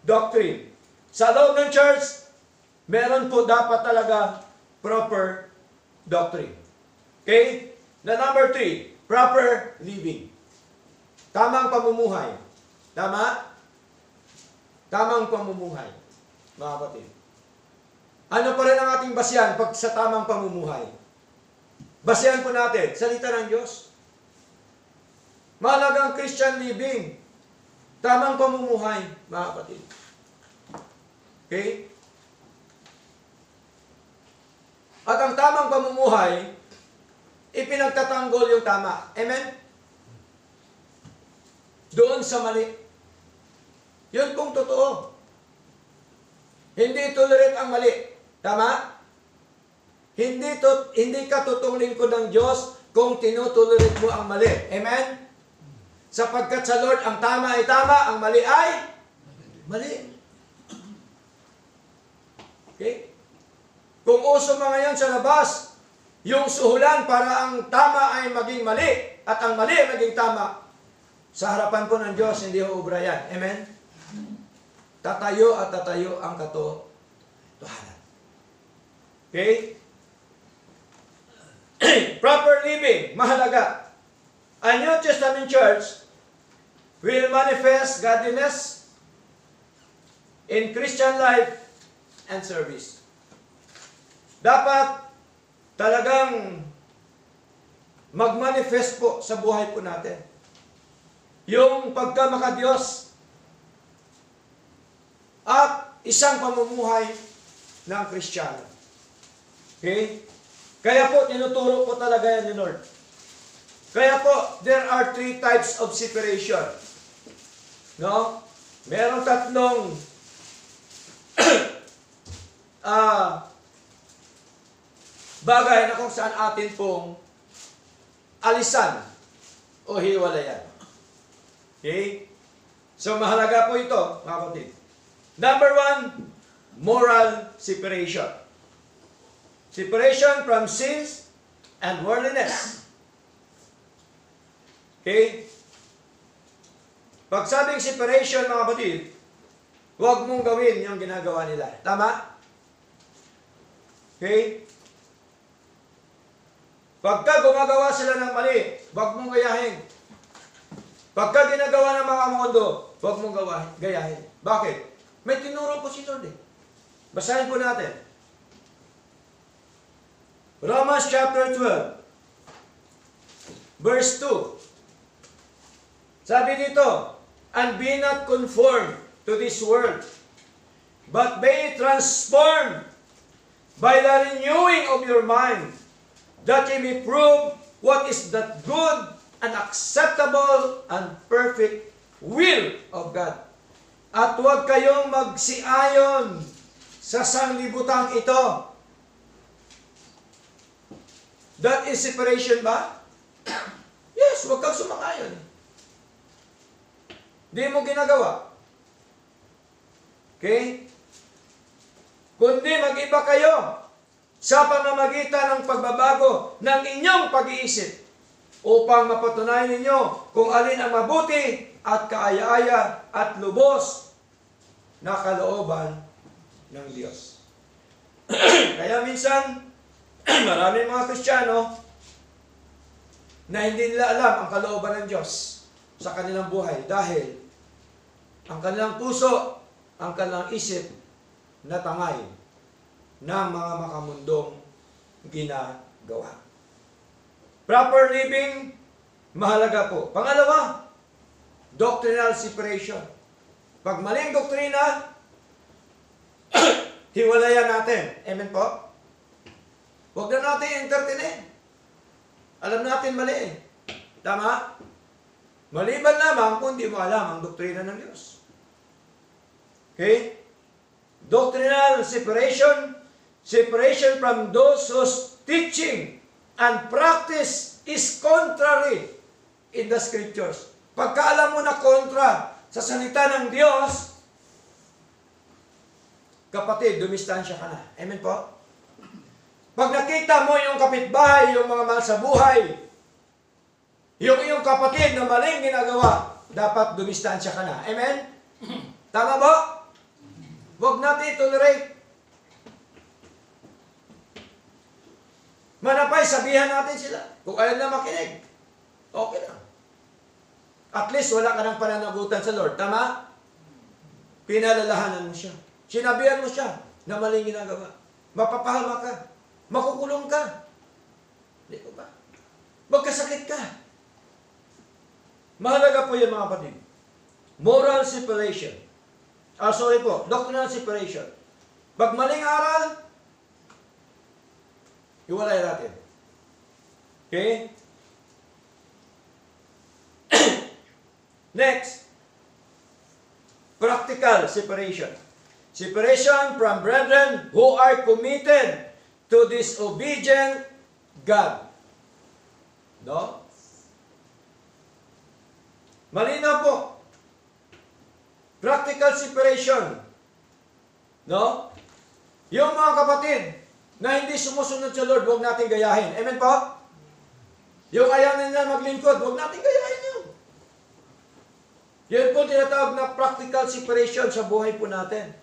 doctrine. Sa loob ng church, meron po dapat talaga proper doctrine. Okay? Na number 3, proper living. Tamang pamumuhay. Tama? Tamang pamumuhay. Mga kapatid. Ano pa rin ang ating basihan pag sa tamang pamumuhay? Basihan po natin, salita ng Diyos. Mahalagang Christian living. Tamang pamumuhay, mga kapatid. Okay? At ang tamang pamumuhay, ipinagtatanggol yung tama. Amen? Doon sa mali. Yun pong totoo. Hindi tolerate ang mali. Tama? Hindi ka totoong lingkod ng Diyos kung tinutolerate mo ang mali. Amen? Sapagkat sa Lord, ang tama ay tama, ang mali ay mali. Okay? Kung uso mga yan sa labas, yung suhulan para ang tama ay maging mali at ang mali ay maging tama, sa harapan po ng Diyos, hindi ho ubra yan. Amen? Tatayo at tatayo ang katotohanan. Okay? Proper living, mahalaga. Ang New Testament Church, will manifest godliness in Christian life and service. Dapat talagang mag-manifest po sa buhay po natin. Yung pagkamakadiyos at isang pamumuhay ng Kristiyano. Okay? Kaya po, tinuturo po talaga yan ni Lord. Kaya po, there are 3 types of separation. No? Merong tatlong bagay na kung saan atin pong alisan o hiwalayan. Okay? So, mahalaga po ito, mga kapatid. Number 1, moral separation. Separation from sins and worldliness. Okay? Pag sabing separation, mga kapatid, huwag mong gawin yung ginagawa nila. Tama? Okay? Pagka gumagawa sila ng mali, huwag mong gayahin. Pagka ginagawa ng mga mundo, huwag mong gayahin. Bakit? May tinuro po si Lord eh. Basahin po natin. Romans chapter 12, verse 2. Sabi dito, and be not conformed to this world, but be transformed by the renewing of your mind, that ye may prove what is that good and acceptable and perfect will of God. At huwag kayong magsiayon sa sanglibutang ito. That is separation ba? Yes, huwag kang sumang-ayon. Di mo ginagawa. Okay? Kundi mag-iba kayo sa pamamagitan ng pagbabago ng inyong pag-iisip upang mapatunayan ninyo kung alin ang mabuti at kaaya-aya at lubos na kalooban ng Diyos. Kaya minsan, maraming mga Kristiyano na hindi nila alam ang kalooban ng Diyos sa kanilang buhay dahil ang kanilang puso, ang kanilang isip natangay ng mga makamundong ginagawa. Proper living, mahalaga po. Pangalawa, doctrinal separation. Pag maling doktrina, hiwalayan natin. Amen po? Huwag na natin entertainin. Alam natin mali eh. Tama? Maliban lamang kung di mo alam ang doktrina ng Diyos. Okay? Doctrinal separation, separation from those whose teaching and practice is contrary in the Scriptures. Pagka alam mo na kontra sa salita ng Diyos, kapatid, dumistansya ka na. Amen po? Pag nakita mo yung kapitbahay, yung mga mahal sa buhay, yung iyong kapatid na maling ginagawa, dapat dumistansya ka na. Amen? Tama ba? Huwag natin tolerate. Manapay, sabihan natin sila. Kung ayaw na makinig, okay lang. At least wala ka ng pananagutan sa Lord. Tama? Pinalalahanan mo siya. Sinabihan mo siya na maling ginagawa. Mapapahama ka. Makukulong ka. Hindi ko ba? Magkasakit ka. Mahalaga po yan mga kapatid. Moral separation. Sorry po, doctrinal separation. Pag maling aral, iwalay natin. Okay? Next, practical separation. Separation from brethren who are committed to disobedient God. No? Malinaw po. Practical separation. No? Yung mga kapatid na hindi sumusunod sa Lord, huwag natin gayahin. Amen po? Yung ayaw nila maglingkod, huwag natin gayahin yun. Yun po tinatawag na practical separation sa buhay po natin.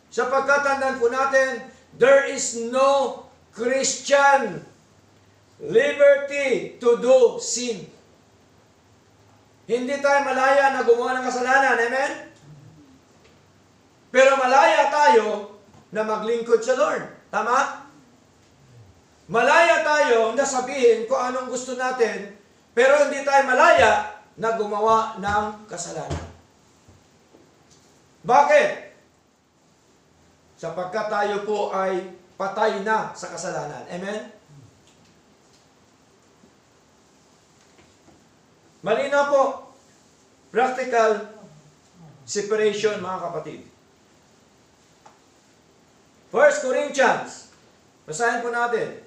Sapagkat tandaan po natin, there is no Christian liberty to do sin. Hindi tayo malaya na gumawa ng kasalanan. Amen? Pero malaya tayo na maglingkod sa Lord. Tama? Malaya tayo na sabihin kung anong gusto natin, pero hindi tayo malaya na gumawa ng kasalanan. Bakit? Sapagkat tayo po ay patay na sa kasalanan. Amen? Malinaw po. Practical separation, mga kapatid. 1 Corinthians. Basahin po natin.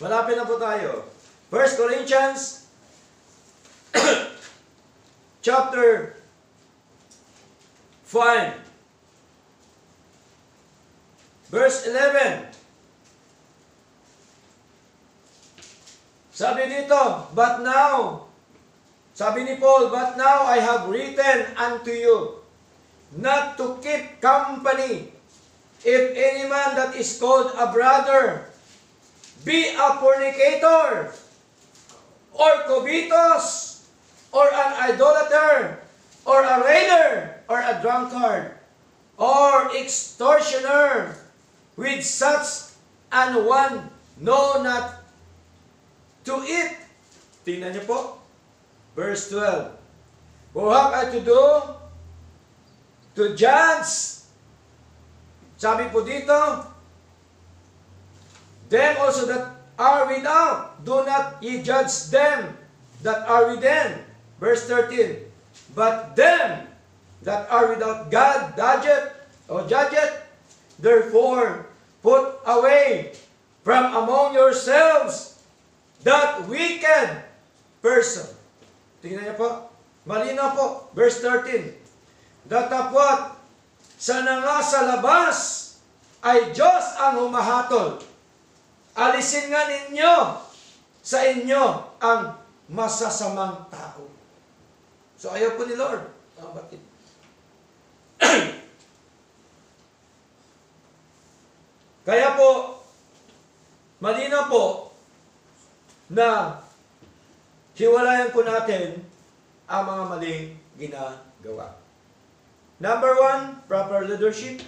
Malapit na po tayo. 1 Corinthians chapter 5 verse 11. Sabi dito, but now, sabi ni Paul, but now I have written unto you not to keep company if any man that is called a brother be a fornicator, or covetous, or an idolater, or a railer, or a drunkard, or extortioner, with such an one know not to eat. Tingnan niyo po. Verse 12. Who have I to do? To judge. Sabi po dito, them also that are without, do not ye judge them that are within. Verse 13. But them that are without God judgeth, therefore put away from among yourselves that wicked person. Tingnan niyo po. Malinaw po. Verse 13. Datapwat sa nga sa labas ay Diyos ang humahatol. Alisin nga ninyo sa inyo ang masasamang tao. So ayaw po ni Lord. Bakit? Kaya po, malinaw po na hiwalayan po natin ang mga maling ginagawa. Number 1, proper leadership.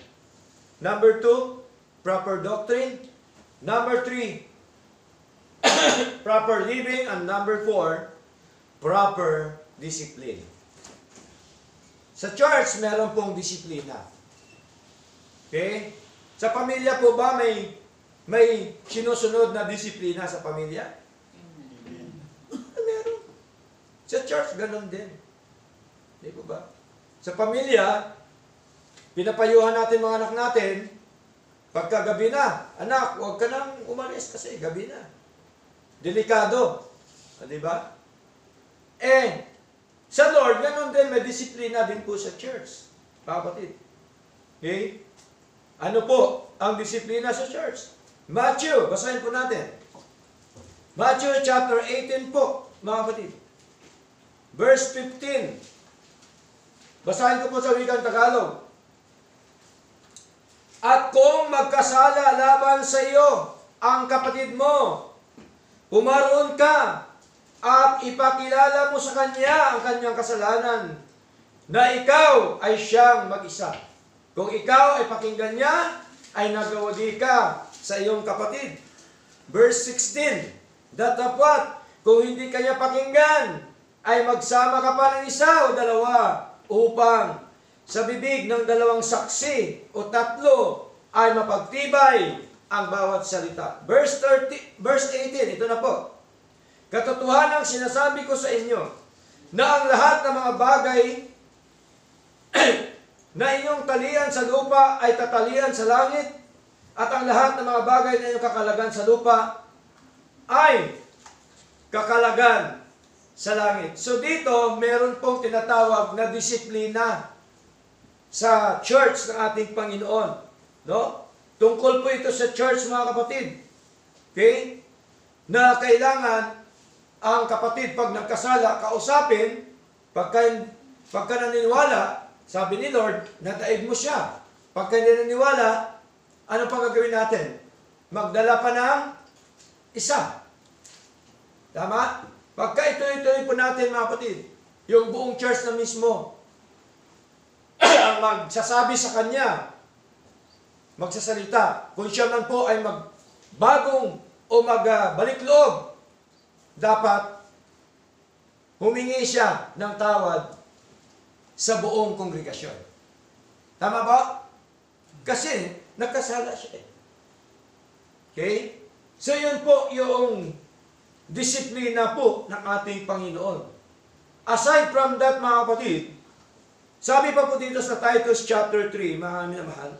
Number 2, proper doctrine. Number 3, proper living. And number 4, proper discipline. Sa church, meron pong disiplina. Okay? Sa pamilya po ba may sinusunod na disiplina sa pamilya? Meron. Sa church, ganun din. Di po ba? Sa pamilya, pinapayuhan natin mga anak natin, pagkagabi na, anak, huwag ka nang umalis kasi gabi na. Delikado. Di ba? Sa Lord, ganun din, may disiplina din po sa church. Kapatid. Okay? Ano po ang disiplina sa church? Matthew, basahin po natin. Matthew chapter 18 po, mga kapatid. Verse 15. Basahin ko po sa wikang Tagalog. At kung magkasala laban sa iyo ang kapatid mo, pumaroon ka at ipakilala mo sa kanya ang kanyang kasalanan, na ikaw ay siyang mag-isa. Kung ikaw ay pakinggan niya, ay nagawadi ka sa iyong kapatid. Verse 16. Datapwat, kung hindi kanya pakinggan, ay magsama ka pa ng isa o dalawa upang sa bibig ng dalawang saksi o tatlo ay mapagtibay ang bawat salita. Verse 18, ito na po. Katotohanan ang sinasabi ko sa inyo, na ang lahat ng mga bagay na inyong talian sa lupa ay tatalian sa langit, at ang lahat ng mga bagay na inyong kakalagan sa lupa ay kakalagan sa langit. So dito, meron pong tinatawag na disiplina sa church ng ating Panginoon. No? Tungkol po ito sa church, mga kapatid. Okay? Na kailangan ang kapatid pag nagkasala, kausapin, pagka naniniwala, sabi ni Lord, nadaig mo siya. Pagka hindi naniniwala, ano pang gagawin natin? Magdala pa ng isa. Tama? Pagka ituloy-tuloy po natin mga kapatid, yung buong church na mismo, ang magsasabi sa kanya, magsasalita, kung siya man po ay magbagong o magbalik loob, dapat humingi siya ng tawad sa buong kongregasyon. Tama ba? Kasi nagkasala siya. Okay? So yun po yung disiplina po ng ating Panginoon. Aside from that mga kapatid, sabi pa po dito sa Titus chapter 3, mga minamahal.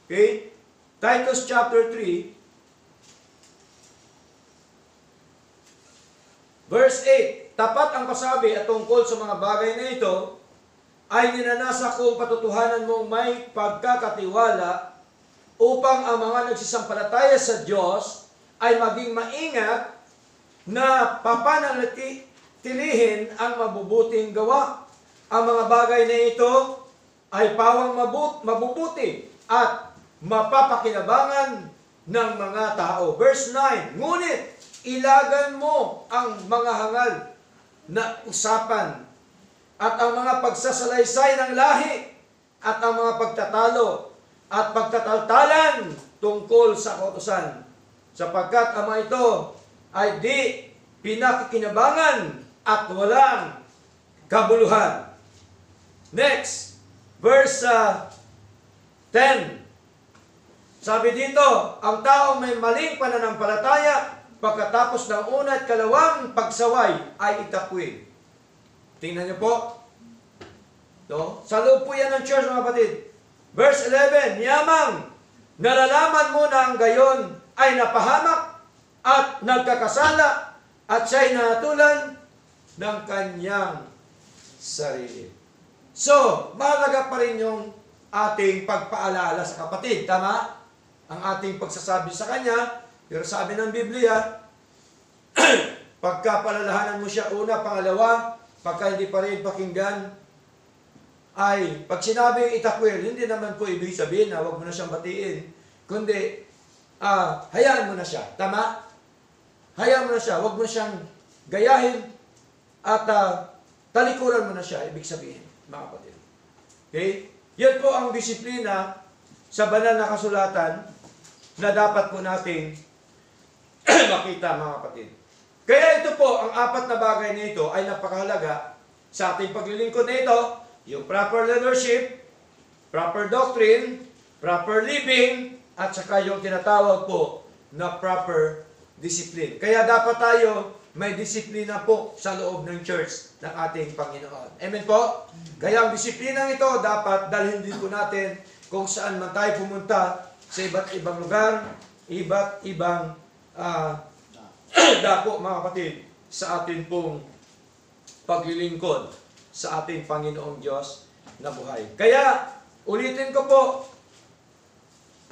Okay? Titus chapter 3, verse 8, tapat ang pasabi at tungkol sa mga bagay na ito, ay ninanasa kong patutuhanan mong may pagkakatiwala upang ang mga nagsisampalataya sa Diyos ay maging maingat na papanatilihin ang mabubuting gawa. Ang mga bagay na ito ay pawang mabubuti at mapapakinabangan ng mga tao. Verse 9, ngunit ilagan mo ang mga hangal na usapan at ang mga pagsasalaysay ng lahi at ang mga pagtatalo at pagtataltalan tungkol sa kautusan, sapagkat ang mga ito ay di pinakikinabangan at walang kabuluhan. Next, verse 10. Sabi dito, ang taong may maling pananampalataya pagkatapos ng una at kalawang pagsaway ay itakwil. Tingnan niyo po. No? Sa loob po yan ng church, mga kapatid. Verse 11, yamang, nalalaman mo na ang gayon ay napahamak at nagkakasala at siya'y nahatulan ng kanyang sarili. So, mahalaga pa rin yung ating pagpaalala sa kapatid. Tama? Ang ating pagsasabi sa kanya. Pero sabi ng Biblia, pagkapalalahanan mo siya una, pangalawa, pagka hindi pa rin pakinggan, ay pag sinabing itakwil, hindi naman po ibig sabihin na huwag mo na siyang batiin, kundi hayaan mo na siya. Tama? Hayaan mo na siya. Huwag mo siyang gayahin at talikuran mo na siya, ibig sabihin, mga kapatid. Okay? Yan po ang disiplina sa banal na kasulatan na dapat po nating makita, mga kapatid. Kaya ito po, ang apat na bagay na ito ay napakahalaga sa ating paglilingkod na ito, yung proper leadership, proper doctrine, proper living, at saka yung tinatawag po na proper discipline. Kaya dapat tayo may disiplina po sa loob ng church ng ating Panginoon. Amen po? Kaya ang disiplinang ito dapat dalhin din po natin kung saan man tayo pumunta sa iba't ibang lugar, iba't ibang dako, mga kapatid, sa atin pong paglilingkod sa ating Panginoong Diyos na buhay. Kaya, ulitin ko po,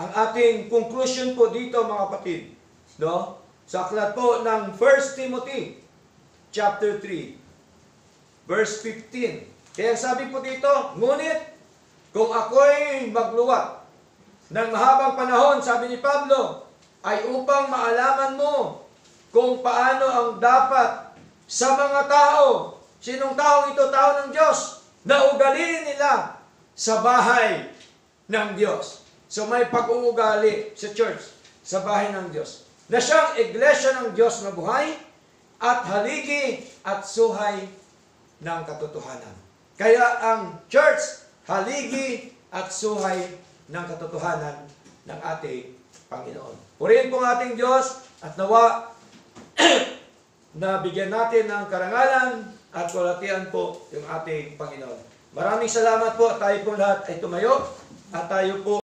ang ating conclusion po dito, mga kapatid, no? Sa aklat po ng 1 Timothy, chapter 3, verse 15. Kaya sabi po dito, ngunit, kung ako'y magluwat ng mahabang panahon, sabi ni Pablo, ay upang maalaman mo kung paano ang dapat sa mga tao. Sinong taong ito? Tao ng Diyos. Na ugaliin nila sa bahay ng Diyos. So may pag-uugali sa church, sa bahay ng Diyos. Na siyang iglesia ng Diyos na buhay at haligi at suhay ng katotohanan. Kaya ang church, haligi at suhay ng katotohanan ng ating Panginoon. Purihin po ang ating Diyos at nawa na bigyan natin ng karangalan at kalatian po yung ating Panginoon. Maraming salamat po. Tayo po lahat ay tumayo at tayo po